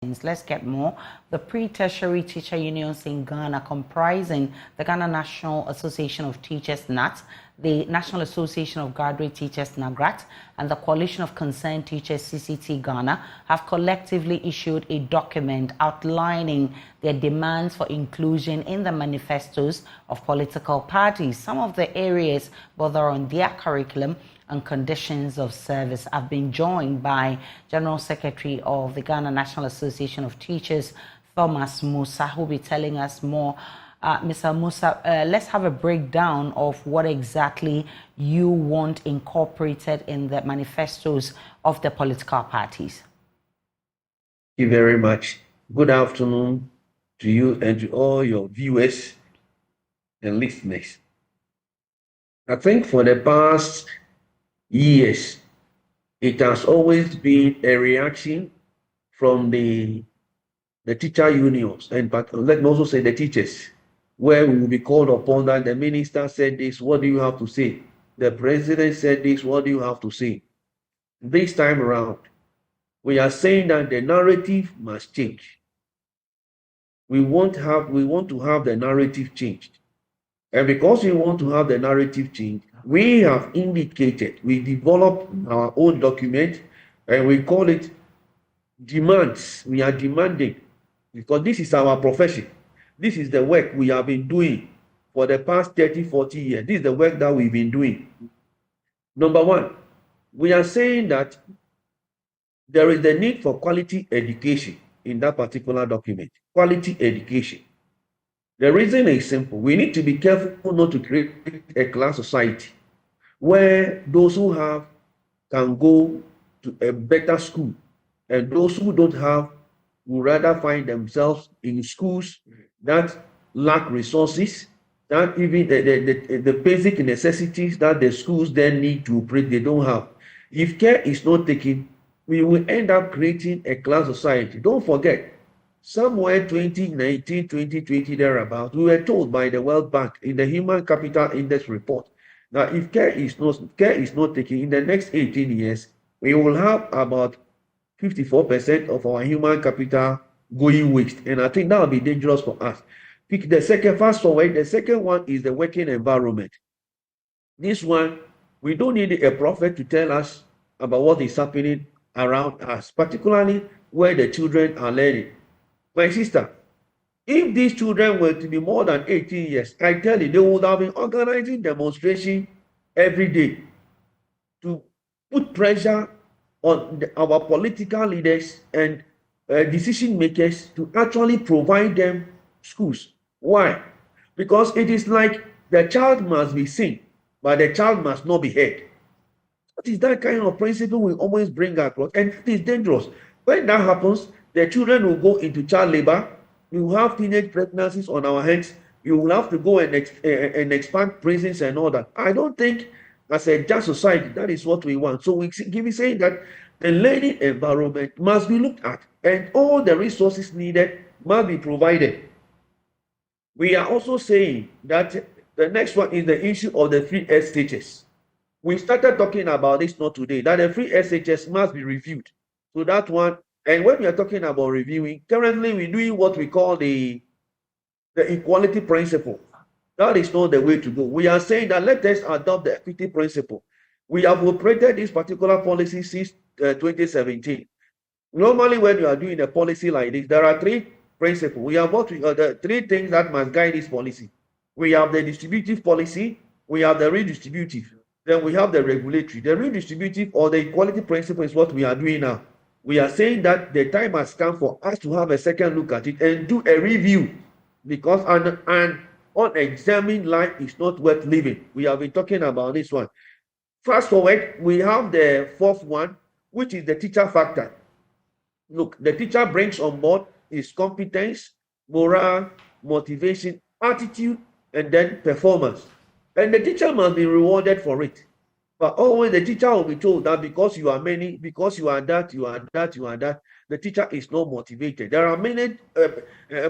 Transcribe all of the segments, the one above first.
Let's get more. The pre-tertiary teacher unions in Ghana, comprising the Ghana National Association of Teachers, NAT, the National Association of Graduate Teachers, NAGRAT, and the Coalition of Concerned Teachers, CCT Ghana, have collectively issued a document outlining their demands for inclusion in the manifestos of political parties. Some of the areas bother on their curriculum and conditions of service. I've been joined by General Secretary of the Ghana National Association of Teachers, Thomas Musa, who will be telling us more. Mr. Musa, let's have a breakdown of what exactly you want incorporated in the manifestos of the political parties. Thank you very much. Good afternoon to you and to all your viewers and listeners. I think for the past years, it has always been a reaction from the teacher unions, and but let me also say the teachers, where we will be called upon that the minister said this, what do you have to say? The president said this, what do you have to say? This time around, we are saying that the narrative must change. We want to have the narrative changed. And because we want to have the narrative changed, we have indicated, we developed our own document, and we call it demands. We are demanding, because this is our profession. This is the work we have been doing for the past 30, 40 years. This is the work that we've been doing. Number one, we are saying that there is the need for quality education in that particular document. Quality education. The reason is simple. We need to be careful not to create a class society where those who have can go to a better school, and those who don't have would rather find themselves in schools that lack resources, that even the basic necessities that the schools then need to operate, they don't have. If care is not taken, we will end up creating a class society. Don't forget, somewhere 2019, 2020, thereabout, we were told by the World Bank in the Human Capital Index report that if care is not taken in the next 18 years, we will have about 54% of our human capital going waste. And I think that will be dangerous for us. Fast forward, the second one is the working environment. This one, we don't need a prophet to tell us about what is happening around us, particularly where the children are learning. My sister, if these children were to be more than 18 years, I tell you, they would have been organizing demonstration every day to put pressure on our political leaders and decision makers to actually provide them schools. Why? Because it is like the child must be seen, but the child must not be heard. What is that kind of principle we always bring across? And it is dangerous. When that happens, the children will go into child labor. We will have teenage pregnancies on our hands. You will have to go and expand prisons and all that. I don't think, as a just society, that is what we want. So we keep saying that the learning environment must be looked at, and all the resources needed must be provided. We are also saying that the next one is the issue of the free SHS. We started talking about this not today, that the free SHS must be reviewed. So that one, and when we are talking about reviewing, currently we're doing what we call the equality principle. That is not the way to go. We are saying that let us adopt the equity principle. We have operated this particular policy since 2017. Normally, when you are doing a policy like this, there are three principles. We have the three things that must guide this policy. We have the distributive policy, we have the redistributive, then we have the regulatory. The redistributive or the equality principle is what we are doing now. We are saying that the time has come for us to have a second look at it and do a review, because an unexamined life is not worth living. We have been talking about this one. Fast forward, we have the fourth one, which is the teacher factor. Look, the teacher brings on board his competence, morale, motivation, attitude, and then performance. And the teacher must be rewarded for it. But always the teacher will be told that because you are many, because you are that, the teacher is not motivated. There are many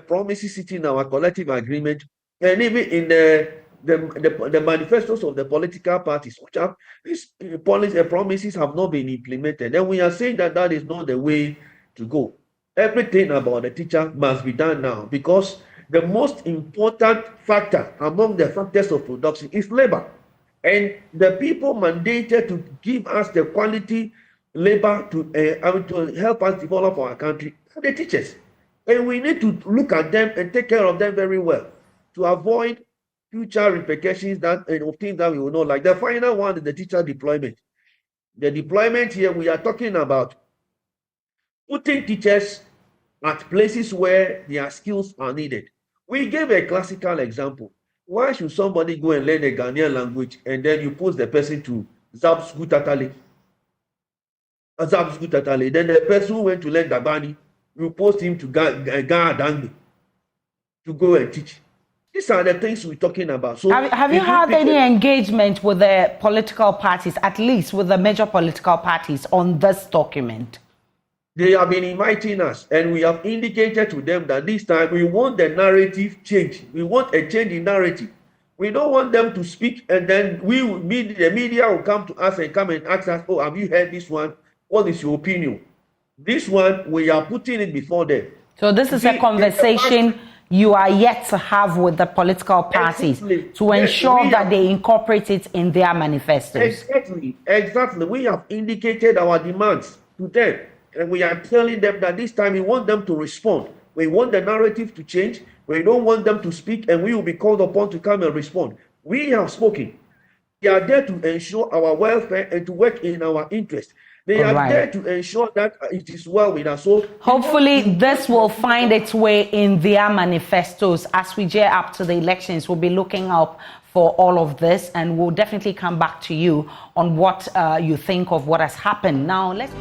promises sitting in our collective agreement, and even in the manifestos of the political parties, which have these promises have not been implemented. And we are saying that that is not the way to go. everything about the teacher must be done now, because the most important factor among the factors of production is labor. And the people mandated to give us the quality labor to help us develop our country are the teachers. And we need to look at them and take care of them very well to avoid future repercussions of things that we will know. Like the final one is the teacher deployment. The deployment here, we are talking about putting teachers at places where their skills are needed. We gave a classical example. Why should somebody go and learn the Ghanaian language and then you post the person to Zabsgutatale? Then the person who went to learn Dabani, you post him to Ghana to go and teach. These are the things we're talking about. So have you had any engagement with the political parties, at least with the major political parties, on this document? They have been inviting us, and we have indicated to them that this time we want the narrative change. We want a change in narrative. We don't want them to speak, and then the media will come to us and come and ask us, oh, have you heard this one? What is your opinion? This one, we are putting it before them. So this is a conversation you are yet to have with the political parties to ensure that they incorporate it in their manifestos. Exactly. We have indicated our demands to them. And we are telling them that this time we want them to respond. We want the narrative to change. We don't want them to speak, and we will be called upon to come and respond. We have spoken. They are there to ensure our welfare and to work in our interest. They are there to ensure that it is well with us. So hopefully this will find its way in their manifestos as we gear up to the elections. We'll be looking up for all of this, and we'll definitely come back to you on what you think of what has happened. Now, let's